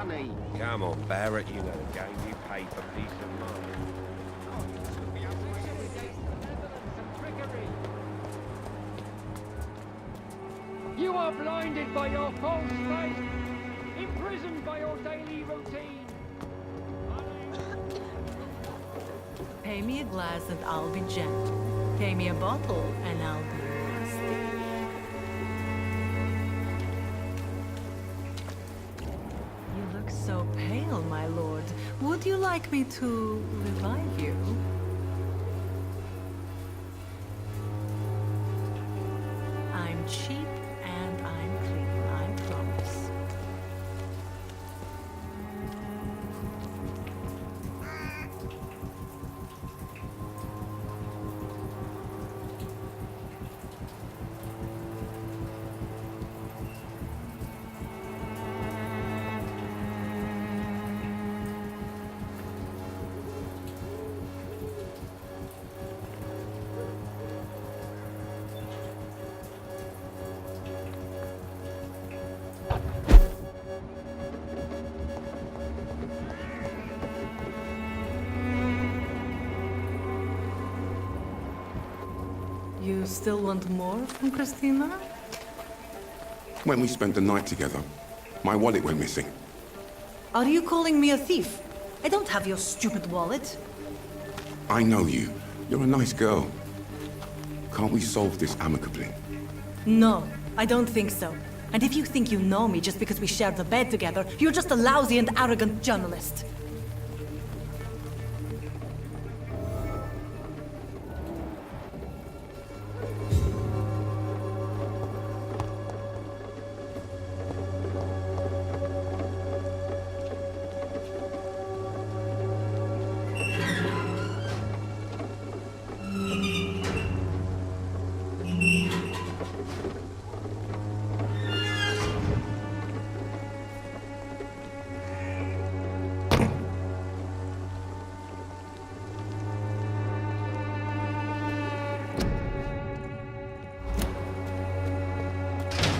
money. Come on, Barrett, you know the game. You pay for peace of mind. You are blinded by your false faith, imprisoned by your daily routine. Pay me a glass and I'll be gentle. Pay me a bottle and I'll be nasty. You look so pale, my lord. Would you like me to revive you? I'm cheap and I'm clean, I promise. You still want more from Christina? When we spent the night together, my wallet went missing. Are you calling me a thief? I don't have your stupid wallet. I know you. You're a nice girl. Can't we solve this amicably? No, I don't think so. And if you think you know me just because we shared the bed together, you're just a lousy and arrogant journalist.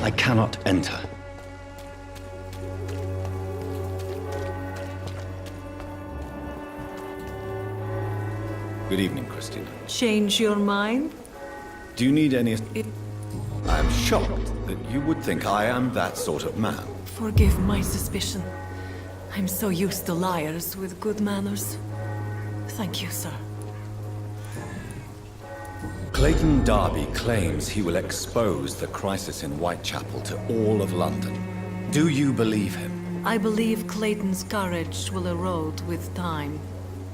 I cannot enter. Good evening, Christina. Change your mind? Do you need any... I am shocked that you would think I am that sort of man. Forgive my suspicion. I'm so used to liars with good manners. Thank you, sir. Clayton Darby claims he will expose the crisis in Whitechapel to all of London. Do you believe him? I believe Clayton's courage will erode with time,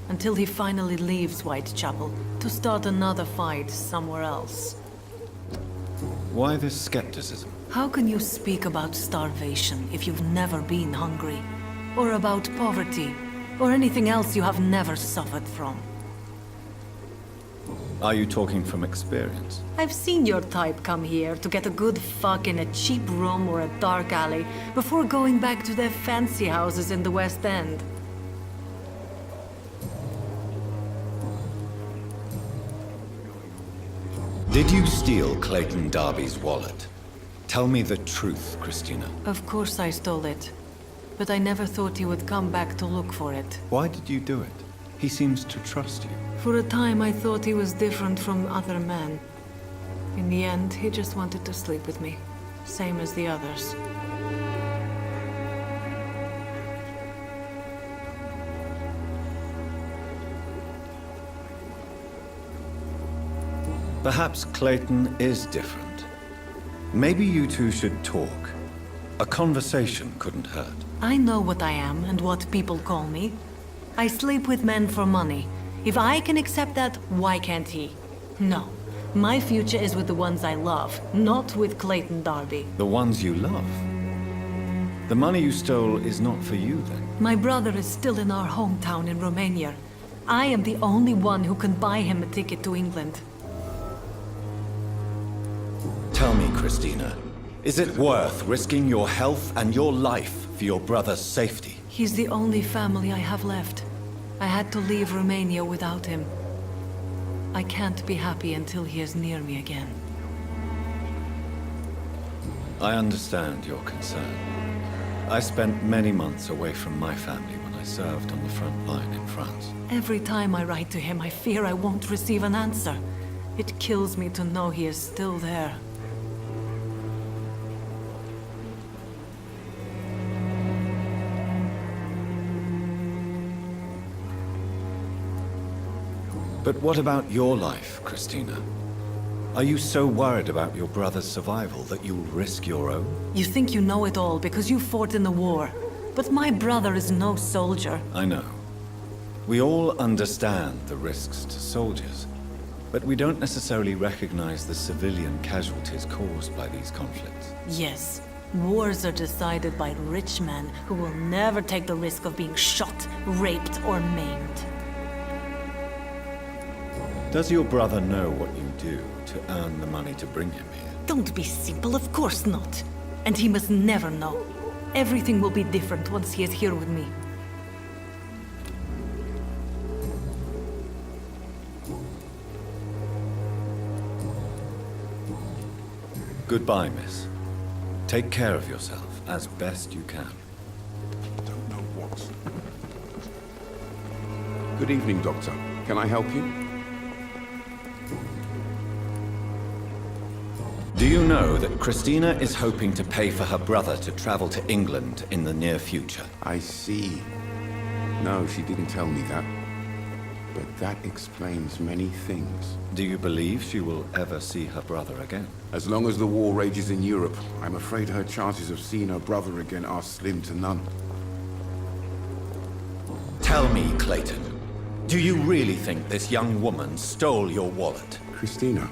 until he finally leaves Whitechapel to start another fight somewhere else. Why this skepticism? How can you speak about starvation if you've never been hungry? Or about poverty? Or anything else you have never suffered from? Are you talking from experience? I've seen your type come here to get a good fuck in a cheap room or a dark alley before going back to their fancy houses in the West End. Did you steal Clayton Darby's wallet? Tell me the truth, Christina. Of course I stole it. But I never thought he would come back to look for it. Why did you do it? He seems to trust you. For a time I thought he was different from other men. In the end, he just wanted to sleep with me. Same as the others. Perhaps Clayton is different. Maybe you two should talk. A conversation couldn't hurt. I know what I am and what people call me. I sleep with men for money. If I can accept that, why can't he? No. My future is with the ones I love, not with Clayton Darby. The ones you love? The money you stole is not for you, then? My brother is still in our hometown in Romania. I am the only one who can buy him a ticket to England. Tell me, Christina, is it worth risking your health and your life for your brother's safety? He's the only family I have left. I had to leave Romania without him. I can't be happy until he is near me again. I understand your concern. I spent many months away from my family when I served on the front line in France. Every time I write to him, I fear I won't receive an answer. It kills me to know he is still there. But what about your life, Christina? Are you so worried about your brother's survival that you'll risk your own? You think you know it all because you fought in the war. But my brother is no soldier. I know. We all understand the risks to soldiers, but we don't necessarily recognize the civilian casualties caused by these conflicts. Yes, wars are decided by rich men who will never take the risk of being shot, raped, or maimed. Does your brother know what you do to earn the money to bring him here? Don't be simple, of course not. And he must never know. Everything will be different once he is here with me. Goodbye, miss. Take care of yourself as best you can. Don't know what. Good evening, Doctor. Can I help you? Do you know that Christina is hoping to pay for her brother to travel to England in the near future? I see. No, she didn't tell me that. But that explains many things. Do you believe she will ever see her brother again? As long as the war rages in Europe, I'm afraid her chances of seeing her brother again are slim to none. Tell me, Clayton, do you really think this young woman stole your wallet? Christina?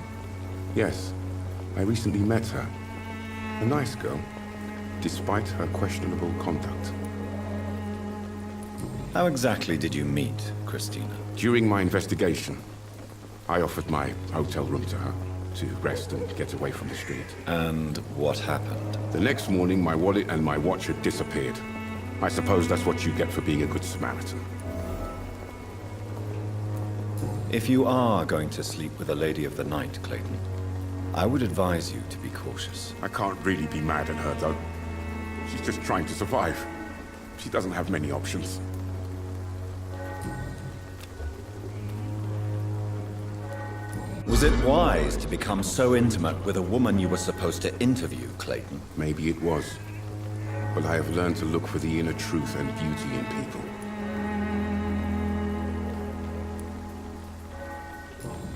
Yes. I recently met her. A nice girl, despite her questionable conduct. How exactly did you meet Christina? During my investigation, I offered my hotel room to her to rest and get away from the street. And what happened? The next morning, my wallet and my watch had disappeared. I suppose that's what you get for being a good Samaritan. If you are going to sleep with a lady of the night, Clayton, I would advise you to be cautious. I can't really be mad at her, though. She's just trying to survive. She doesn't have many options. Was it wise to become so intimate with a woman you were supposed to interview, Clayton? Maybe it was. But I have learned to look for the inner truth and beauty in people.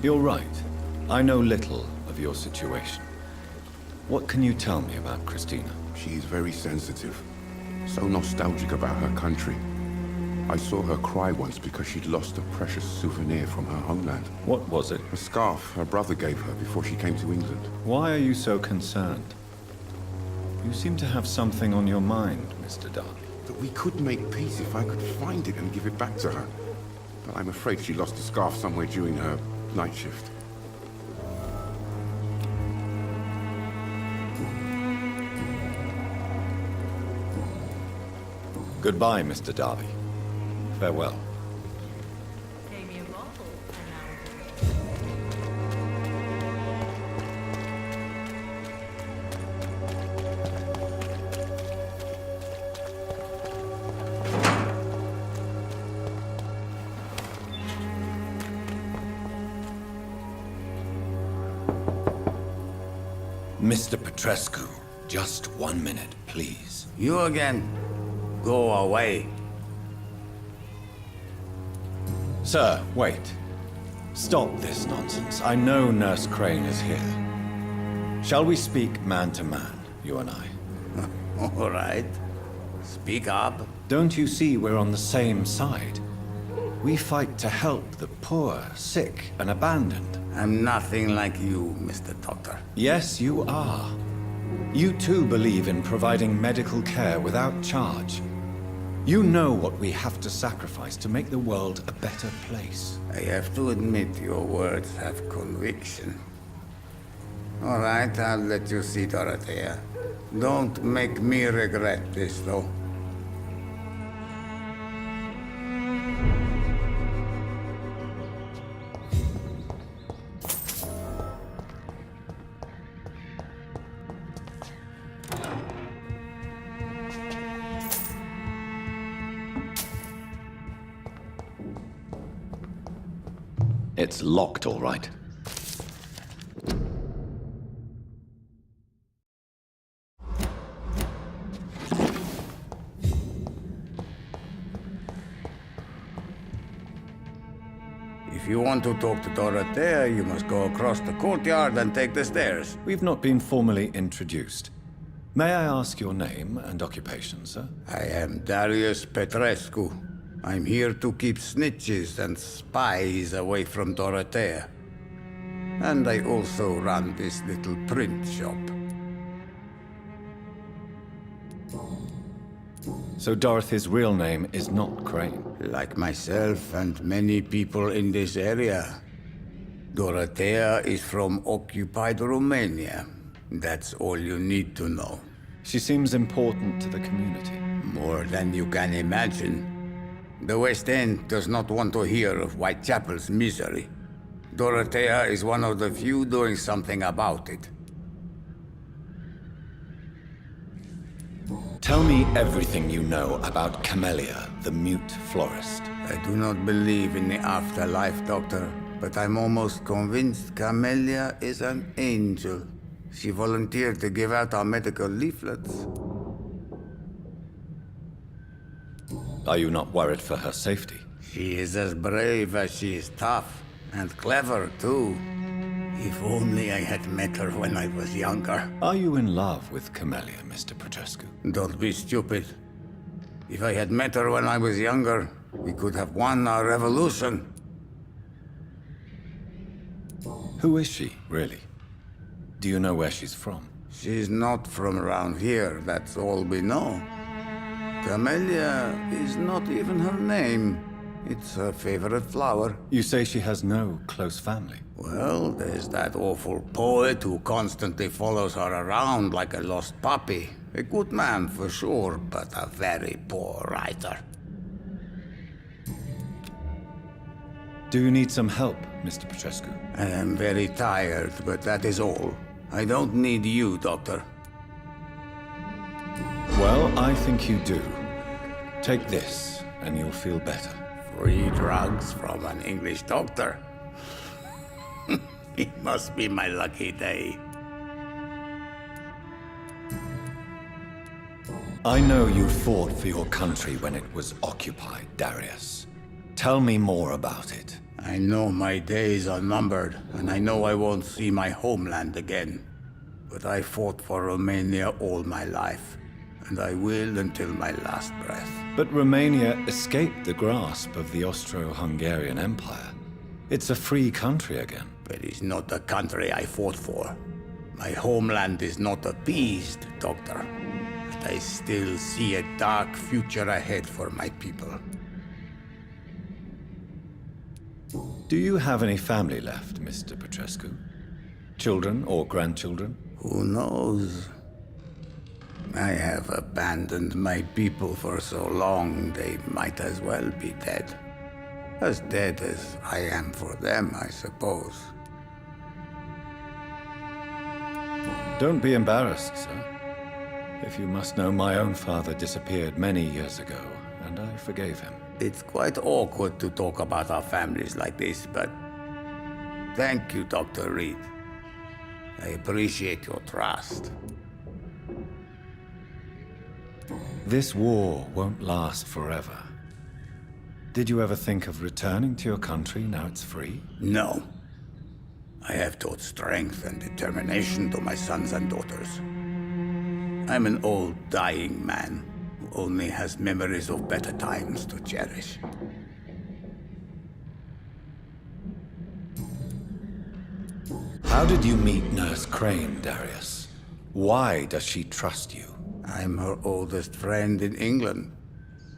You're right. I know little of your situation. What can you tell me about Christina? She is very sensitive. So nostalgic about her country. I saw her cry once because she'd lost a precious souvenir from her homeland. What was it? A scarf her brother gave her before she came to England. Why are you so concerned? You seem to have something on your mind, Mr. Darby. That we could make peace if I could find it and give it back to her. But I'm afraid she lost the scarf somewhere during her night shift. Goodbye, Mr. Darby. Farewell. Mr. Petrescu, just 1 minute, please. You again. Go away. Sir, wait. Stop this nonsense. I know Nurse Crane is here. Shall we speak man to man, you and I? All right. Speak up. Don't you see we're on the same side? We fight to help the poor, sick, and abandoned. I'm nothing like you, Mr. Doctor. Yes, you are. You too believe in providing medical care without charge. You know what we have to sacrifice to make the world a better place. I have to admit your words have conviction. All right, I'll let you see, Dorothea. Don't make me regret this, though. It's locked, all right. If you want to talk to Dorothea, you must go across the courtyard and take the stairs. We've not been formally introduced. May I ask your name and occupation, sir? I am Darius Petrescu. I'm here to keep snitches and spies away from Dorothea. And I also run this little print shop. So Dorothy's real name is not Crane. Like myself and many people in this area, Dorothea is from occupied Romania. That's all you need to know. She seems important to the community. More than you can imagine. The West End does not want to hear of Whitechapel's misery. Dorothea is one of the few doing something about it. Tell me everything you know about Camellia, the mute florist. I do not believe in the afterlife, Doctor, but I'm almost convinced Camellia is an angel. She volunteered to give out our medical leaflets. Are you not worried for her safety? She is as brave as she is tough, and clever, too. If only I had met her when I was younger. Are you in love with Camellia, Mr. Petrescu? Don't be stupid. If I had met her when I was younger, we could have won our revolution. Who is she, really? Do you know where she's from? She's not from around here, that's all we know. Camellia is not even her name. It's her favorite flower. You say she has no close family. Well, there's that awful poet who constantly follows her around like a lost puppy. A good man for sure, but a very poor writer. Do you need some help, Mr. Petrescu? I am very tired, but that is all. I don't need you, Doctor. Well, I think you do. Take this, and you'll feel better. Free drugs from an English doctor? It must be my lucky day. I know you fought for your country when it was occupied, Darius. Tell me more about it. I know my days are numbered, and I know I won't see my homeland again. But I fought for Romania all my life, and I will until my last breath. But Romania escaped the grasp of the Austro-Hungarian Empire. It's a free country again. But it's not the country I fought for. My homeland is not appeased, Doctor. But I still see a dark future ahead for my people. Do you have any family left, Mr. Petrescu? Children or grandchildren? Who knows? I have abandoned my people for so long, they might as well be dead. As dead as I am for them, I suppose. Don't be embarrassed, sir. If you must know, my own father disappeared many years ago, and I forgave him. It's quite awkward to talk about our families like this, but thank you, Dr. Reed. I appreciate your trust. This war won't last forever. Did you ever think of returning to your country now it's free? No. I have taught strength and determination to my sons and daughters. I'm an old, dying man who only has memories of better times to cherish. How did you meet Nurse Crane, Darius? Why does she trust you? I'm her oldest friend in England.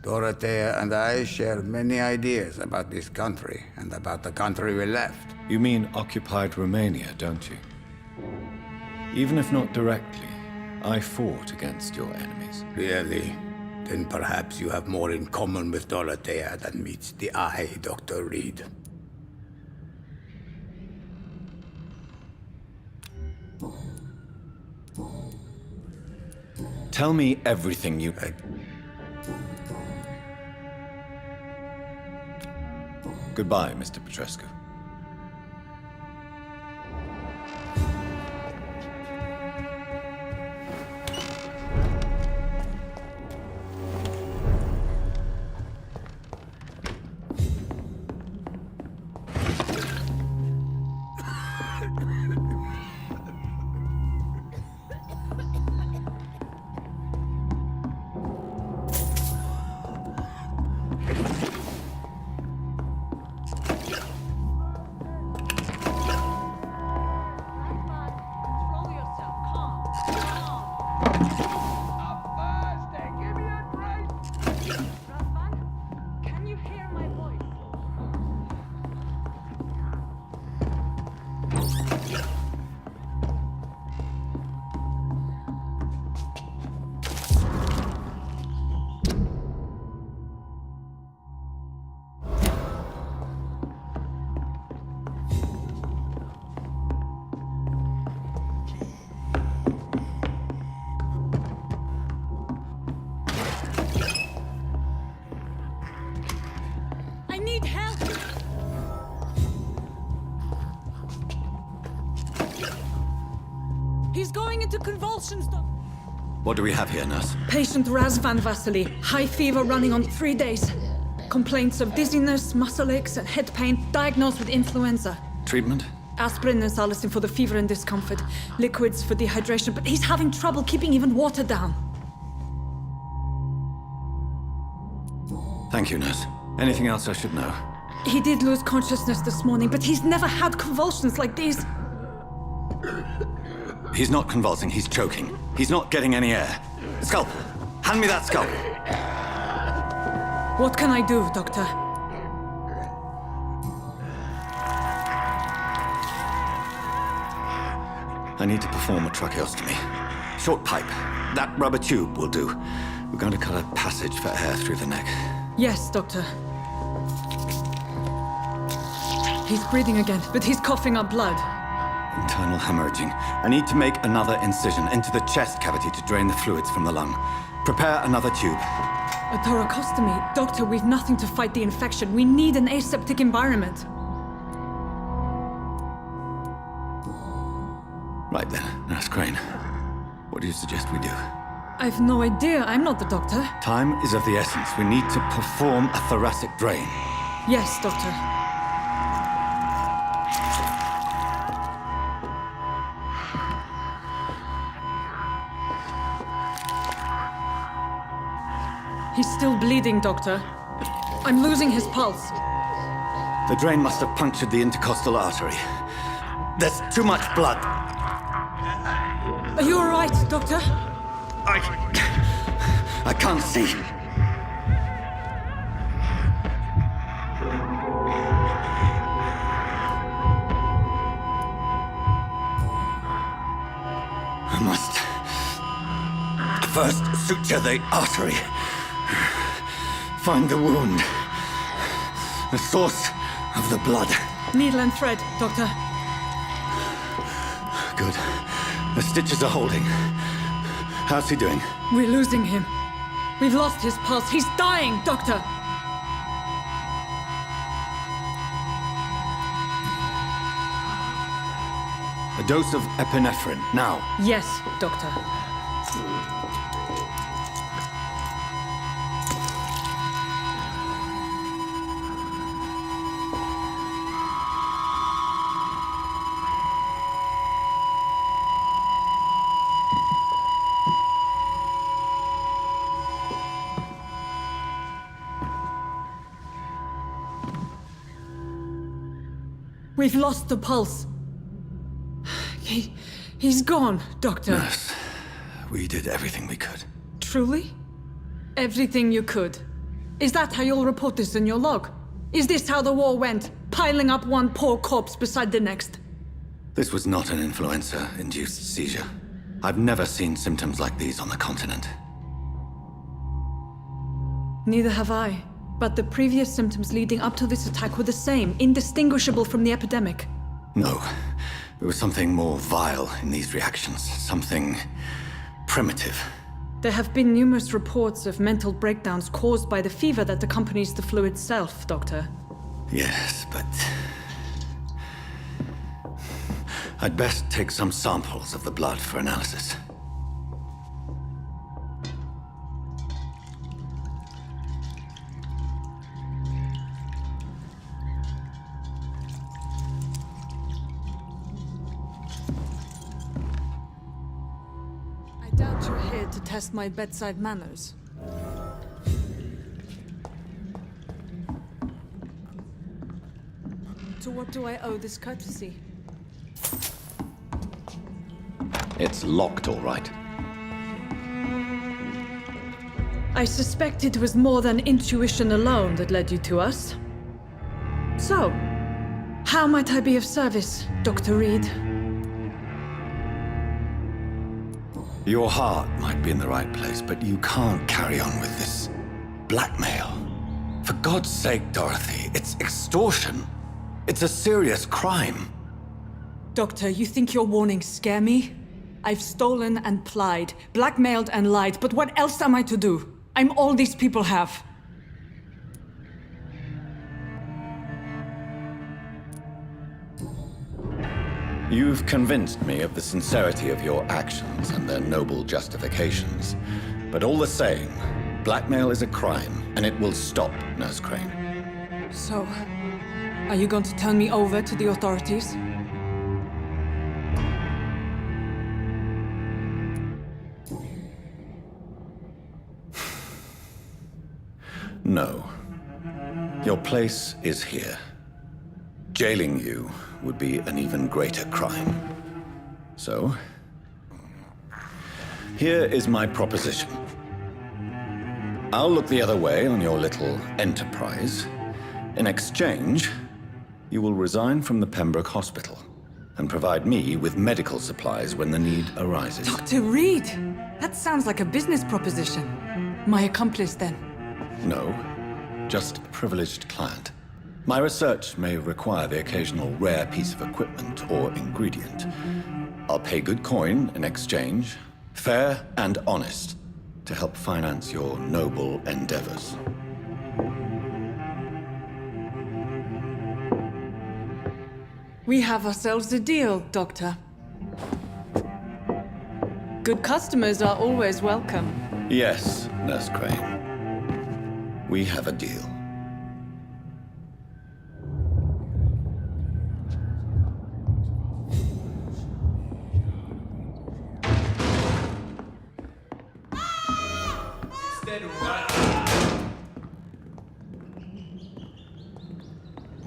Dorothea and I share many ideas about this country and about the country we left. You mean occupied Romania, don't you? Even if not directly, I fought against your enemies. Really? Then perhaps you have more in common with Dorothea than meets the eye, Dr. Reed. Tell me everything you... Goodbye, Mr. Petrescu. into convulsions. What do we have here, nurse? Patient Raz Van Vasily. High fever running on 3 days. Complaints of dizziness, muscle aches, and head pain. Diagnosed with influenza. Treatment? Aspirin and salicin for the fever and discomfort. Liquids for dehydration, but he's having trouble keeping even water down. Thank you, nurse. Anything else I should know? He did lose consciousness this morning, but he's never had convulsions like these. He's not convulsing, he's choking. He's not getting any air. Scalpel! Hand me that scalpel! What can I do, Doctor? I need to perform a tracheostomy. Short pipe. That rubber tube will do. We're going to cut a passage for air through the neck. Yes, Doctor. He's breathing again, but he's coughing up blood. Internal hemorrhaging. I need to make another incision into the chest cavity to drain the fluids from the lung. Prepare another tube. A thoracostomy? Doctor, we've nothing to fight the infection. We need an aseptic environment. Right then, Nurse Crane. What do you suggest we do? I've no idea. I'm not the doctor. Time is of the essence. We need to perform a thoracic drain. Yes, Doctor. He's still bleeding, Doctor. I'm losing his pulse. The drain must have punctured the intercostal artery. There's too much blood. Are you all right, Doctor? I can't see. I must first suture the artery. Find the wound. The source of the blood. Needle and thread, Doctor. Good. The stitches are holding. How's he doing? We're losing him. We've lost his pulse. He's dying, Doctor. A dose of epinephrine, now. Yes, Doctor. We've lost the pulse. He's gone, Doctor. Nurse, we did everything we could. Truly? Everything you could. Is that how you'll report this in your log? Is this how the war went? Piling up one poor corpse beside the next? This was not an influenza-induced seizure. I've never seen symptoms like these on the continent. Neither have I. But the previous symptoms leading up to this attack were the same, indistinguishable from the epidemic. No. There was something more vile in these reactions. Something primitive. There have been numerous reports of mental breakdowns caused by the fever that accompanies the flu itself, Doctor. Yes, but... I'd best take some samples of the blood for analysis. I doubt you're here to test my bedside manners. To what do I owe this courtesy? It's locked, all right. I suspect it was more than intuition alone that led you to us. So, how might I be of service, Dr. Reed? Your heart might be in the right place, but you can't carry on with this blackmail. For God's sake, Dorothy, it's extortion. It's a serious crime. Doctor, you think your warnings scare me? I've stolen and plied, blackmailed and lied, but what else am I to do? I'm all these people have. You've convinced me of the sincerity of your actions and their noble justifications. But all the same, blackmail is a crime, and it will stop, Nurse Crane. So, are you going to turn me over to the authorities? No. Your place is here. Jailing you would be an even greater crime. So, here is my proposition. I'll look the other way on your little enterprise. In exchange, you will resign from the Pembroke Hospital and provide me with medical supplies when the need arises. Dr. Reed! That sounds like a business proposition. My accomplice, then? No, just a privileged client. My research may require the occasional rare piece of equipment or ingredient. I'll pay good coin in exchange, fair and honest, to help finance your noble endeavors. We have ourselves a deal, Doctor. Good customers are always welcome. Yes, Nurse Crane. We have a deal.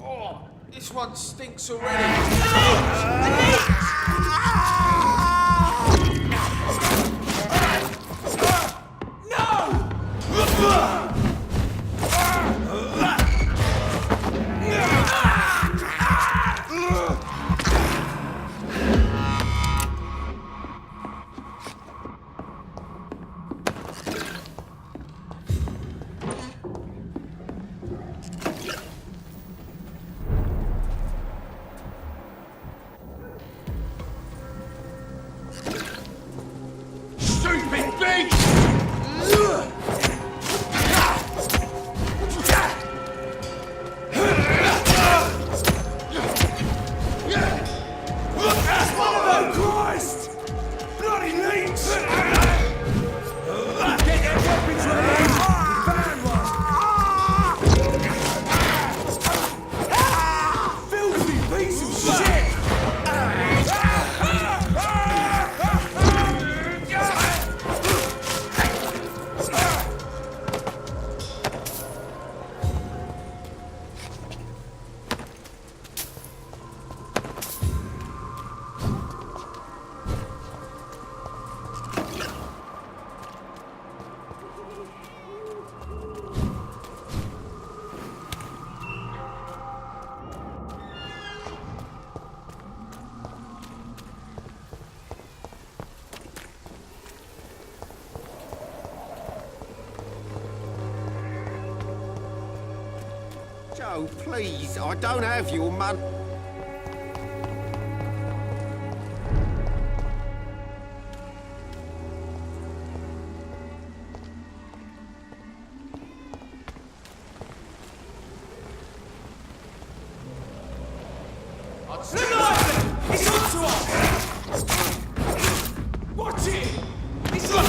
Oh, this one stinks already. Stupid beast! Christ! Bloody leech! Get your weapons ready! Bad one! Filthy piece of shit! Joe, please, I don't have your money. He's onto us! Watch it! He's like...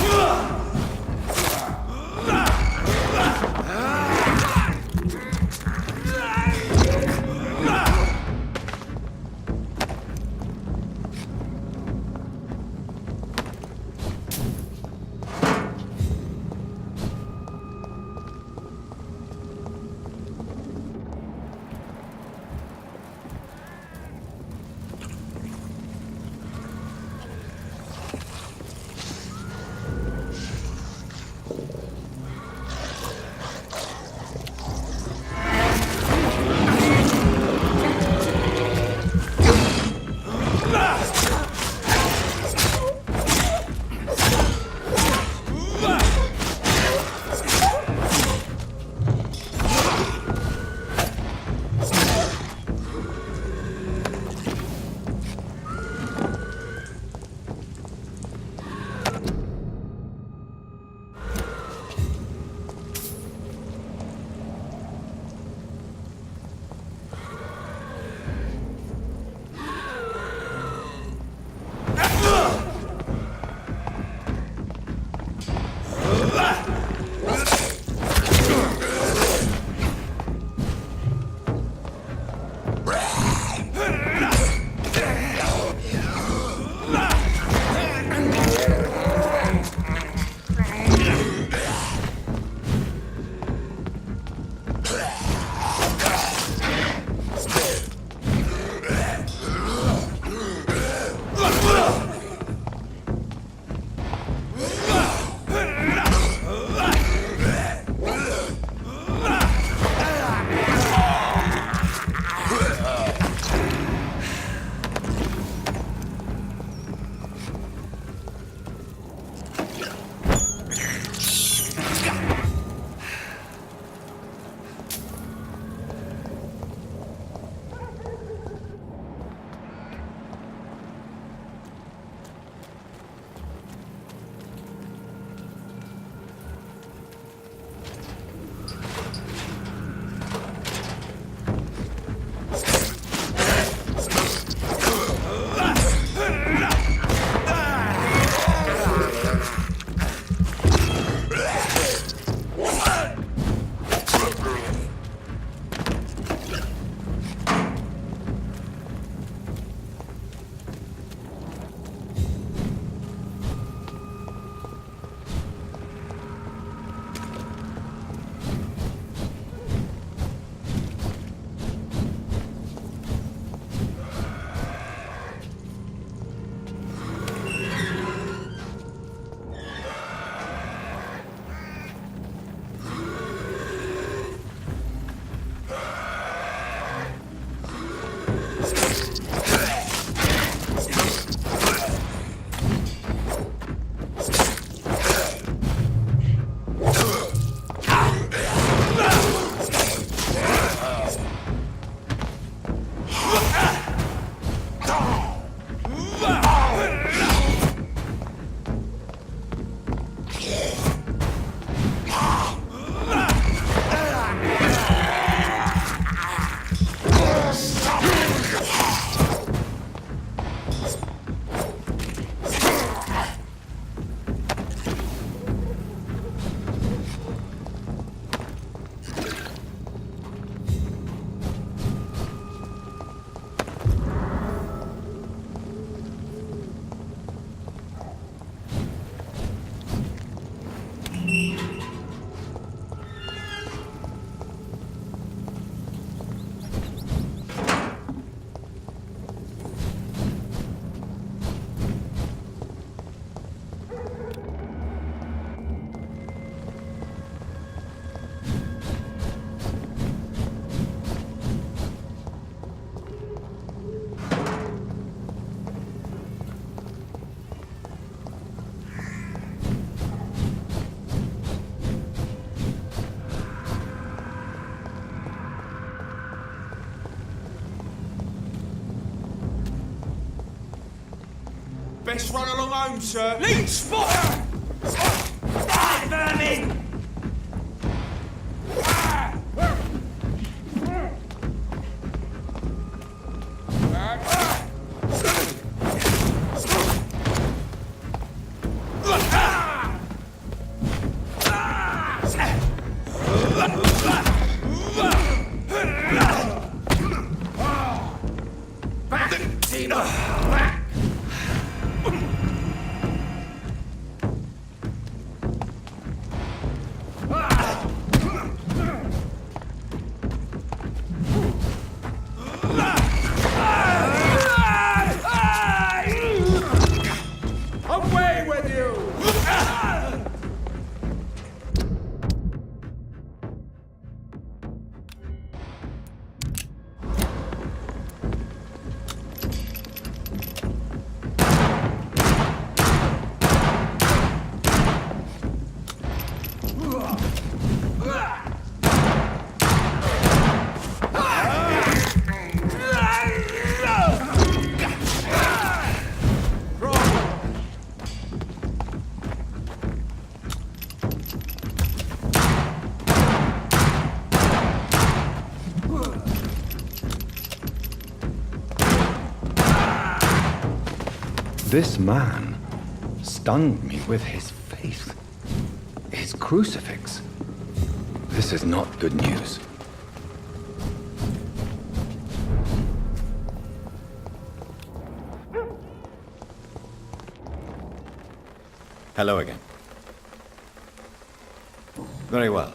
best run along home, sir. Lead spot! Vermin! Away with you! This man stunned me with his faith. His crucifix. This is not good news. Hello again. Very well.